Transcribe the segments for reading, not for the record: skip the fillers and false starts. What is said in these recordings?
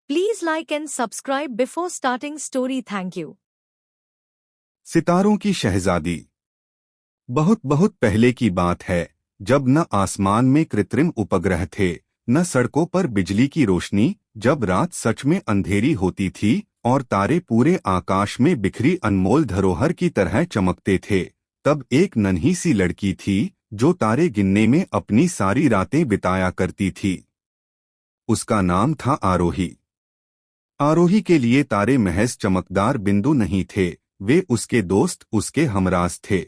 Please like and subscribe before starting story. Thank you. सितारों की शहजादी। बहुत बहुत पहले की बात है, जब न आसमान में कृत्रिम उपग्रह थे, न सड़कों पर बिजली की रोशनी, जब रात सच में अंधेरी होती थी और तारे पूरे आकाश में बिखरी अनमोल धरोहर की तरह चमकते थे। तब एक नन्ही सी लड़की थी जो तारे गिनने में अपनी सारी रातें बिताया करती थी। उसका नाम था आरोही। आरोही के लिए तारे महज चमकदार बिंदु नहीं थे, वे उसके दोस्त, उसके हमराज थे।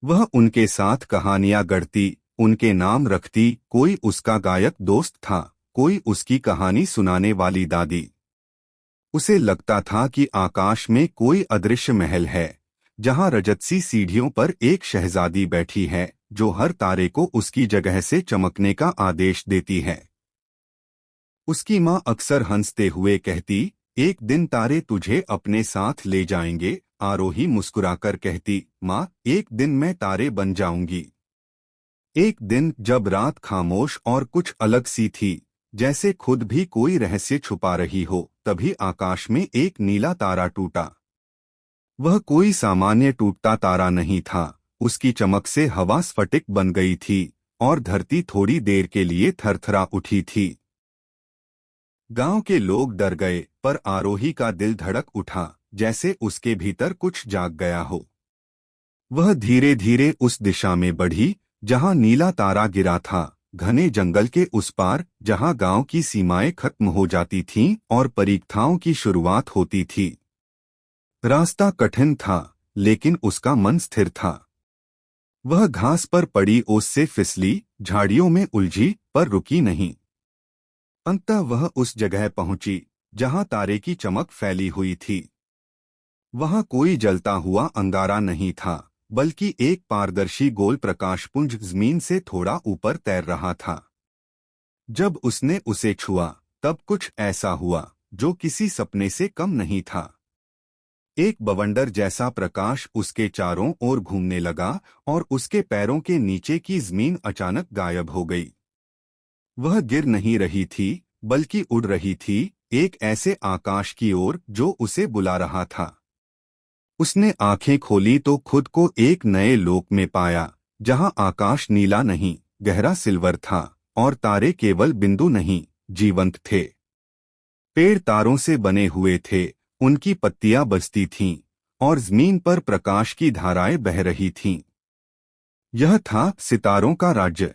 वह उनके साथ कहानियां गढ़ती, उनके नाम रखती। कोई उसका गायक दोस्त था, कोई उसकी कहानी सुनाने वाली दादी। उसे लगता था कि आकाश में कोई अदृश्य महल है, जहां रजतसी सीढ़ियों पर एक शहजादी बैठी है जो हर तारे को उसकी जगह से चमकने का आदेश देती है। उसकी माँ अक्सर हंसते हुए कहती, एक दिन तारे तुझे अपने साथ ले जाएंगे। आरोही मुस्कुराकर कहती, माँ, एक दिन मैं तारे बन जाऊंगी। एक दिन जब रात खामोश और कुछ अलग सी थी, जैसे खुद भी कोई रहस्य छुपा रही हो, तभी आकाश में एक नीला तारा टूटा। वह कोई सामान्य टूटता तारा नहीं था, उसकी चमक से हवा स्फटिक बन गई थी और धरती थोड़ी देर के लिए थरथरा उठी थी। गांव के लोग डर गए, पर आरोही का दिल धड़क उठा, जैसे उसके भीतर कुछ जाग गया हो। वह धीरे धीरे उस दिशा में बढ़ी जहां नीला तारा गिरा था, घने जंगल के उस पार, जहां गांव की सीमाएं खत्म हो जाती थीं और परीक्षाओं की शुरुआत होती थी। रास्ता कठिन था, लेकिन उसका मन स्थिर था। वह घास पर पड़ी ओस से फिसली, झाड़ियों में उलझी, पर रुकी नहीं। अंततः वह उस जगह पहुंची जहां तारे की चमक फैली हुई थी। वहां कोई जलता हुआ अंगारा नहीं था, बल्कि एक पारदर्शी गोल प्रकाशपुंज जमीन से थोड़ा ऊपर तैर रहा था। जब उसने उसे छुआ, तब कुछ ऐसा हुआ जो किसी सपने से कम नहीं था। एक बवंडर जैसा प्रकाश उसके चारों ओर घूमने लगा और उसके पैरों के नीचे की जमीन अचानक गायब हो गई। वह गिर नहीं रही थी, बल्कि उड़ रही थी, एक ऐसे आकाश की ओर जो उसे बुला रहा था। उसने आंखें खोली तो खुद को एक नए लोक में पाया, जहां आकाश नीला नहीं, गहरा सिल्वर था और तारे केवल बिंदु नहीं, जीवंत थे। पेड़ तारों से बने हुए थे, उनकी पत्तियां बजती थीं और जमीन पर प्रकाश की धाराएं बह रही थीं। यह था सितारों का राज्य।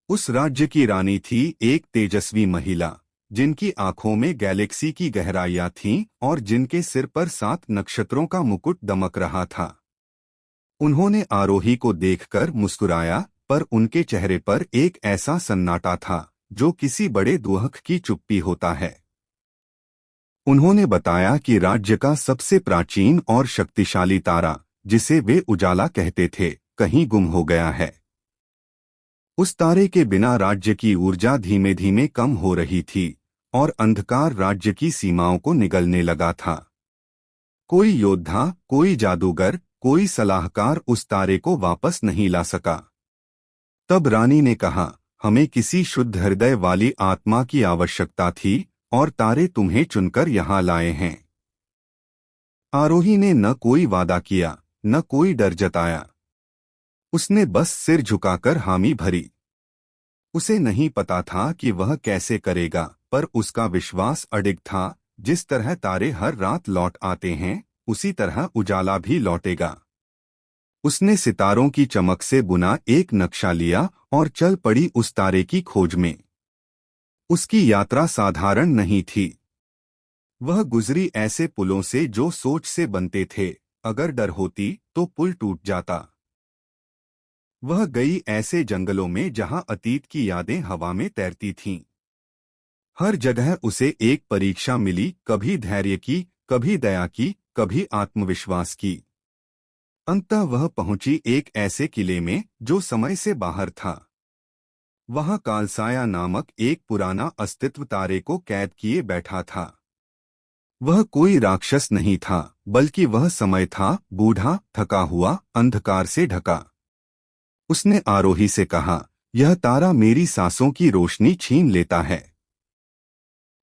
उस राज्य की रानी थी एक तेजस्वी महिला, जिनकी आंखों में गैलेक्सी की गहराइयां थीं और जिनके सिर पर 7 नक्षत्रों का मुकुट दमक रहा था। उन्होंने आरोही को देखकर मुस्कुराया, पर उनके चेहरे पर एक ऐसा सन्नाटा था जो किसी बड़े दुख की चुप्पी होता है। उन्होंने बताया कि राज्य का सबसे प्राचीन और शक्तिशाली तारा, जिसे वे उजाला कहते थे, कहीं गुम हो गया है। उस तारे के बिना राज्य की ऊर्जा धीमे धीमे कम हो रही थी और अंधकार राज्य की सीमाओं को निगलने लगा था। कोई योद्धा, कोई जादूगर, कोई सलाहकार उस तारे को वापस नहीं ला सका। तब रानी ने कहा, हमें किसी शुद्ध हृदय वाली आत्मा की आवश्यकता थी और तारे तुम्हें चुनकर यहाँ लाए हैं। आरोही ने न कोई वादा किया, न कोई डर जताया। उसने बस सिर झुकाकर हामी भरी। उसे नहीं पता था कि वह कैसे करेगा, पर उसका विश्वास अडिग था, जिस तरह तारे हर रात लौट आते हैं, उसी तरह उजाला भी लौटेगा। उसने सितारों की चमक से बुना एक नक्शा लिया और चल पड़ी उस तारे की खोज में। उसकी यात्रा साधारण नहीं थी। वह गुजरी ऐसे पुलों से जो सोच से बनते थे, अगर डर होती तो पुल टूट जाता। वह गई ऐसे जंगलों में जहां अतीत की यादें हवा में तैरती थीं। हर जगह उसे एक परीक्षा मिली, कभी धैर्य की, कभी दया की, कभी आत्मविश्वास की। अंततः वह पहुंची एक ऐसे किले में जो समय से बाहर था। वहां कालसाया नामक एक पुराना अस्तित्व तारे को कैद किए बैठा था। वह कोई राक्षस नहीं था, बल्कि वह समय था, बूढ़ा, थका हुआ, अंधकार से ढका। उसने आरोही से कहा, यह तारा मेरी सांसों की रोशनी छीन लेता है।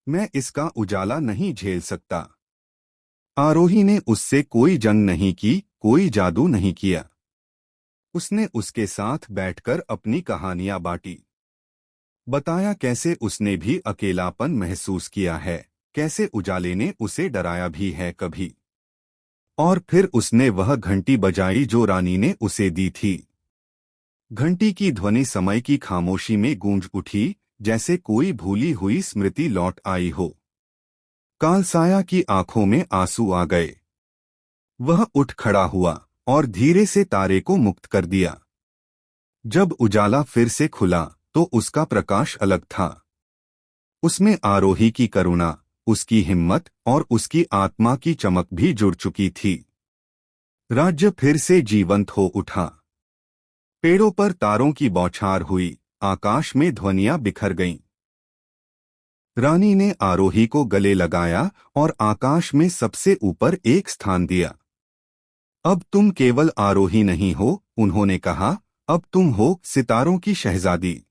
मैं इसका उजाला नहीं झेल सकता। आरोही ने उससे कोई जंग नहीं की, कोई जादू नहीं किया। उसने उसके साथ बैठकर अपनी कहानियां बांटी। बताया कैसे उसने भी अकेलापन महसूस किया है, कैसे उजाले ने उसे डराया भी है कभी। और फिर उसने वह घंटी बजाई जो रानी ने उसे दी थी। घंटी की ध्वनि समय की खामोशी में गूंज उठी, जैसे कोई भूली हुई स्मृति लौट आई हो। कालसाया की आंखों में आंसू आ गए। वह उठ खड़ा हुआ और धीरे से तारे को मुक्त कर दिया। जब उजाला फिर से खुला तो उसका प्रकाश अलग था। उसमें आरोही की करुणा, उसकी हिम्मत और उसकी आत्मा की चमक भी जुड़ चुकी थी। राज्य फिर से जीवंत हो उठा। पेड़ों पर तारों की बौछार हुई, आकाश में ध्वनियां बिखर गईं। रानी ने आरोही को गले लगाया और आकाश में सबसे ऊपर एक स्थान दिया। अब तुम केवल आरोही नहीं हो, उन्होंने कहा, अब तुम हो सितारों की शहजादी।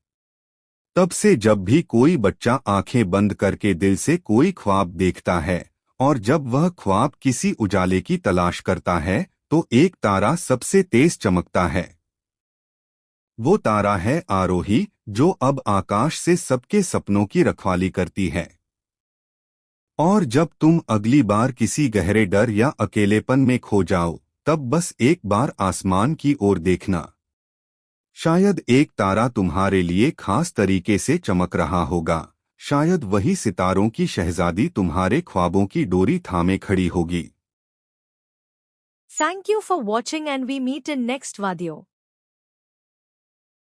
तब से जब भी कोई बच्चा आंखें बंद करके दिल से कोई ख्वाब देखता है, और जब वह ख्वाब किसी उजाले की तलाश करता है, तो एक तारा सबसे तेज चमकता है। वो तारा है आरोही, जो अब आकाश से सबके सपनों की रखवाली करती है। और जब तुम अगली बार किसी गहरे डर या अकेलेपन में खो जाओ, तब बस एक बार आसमान की ओर देखना। शायद एक तारा तुम्हारे लिए खास तरीके से चमक रहा होगा। शायद वही सितारों की शहजादी तुम्हारे ख्वाबों की डोरी थामे खड़ी होगी। Thank you for watching and we meet in next video.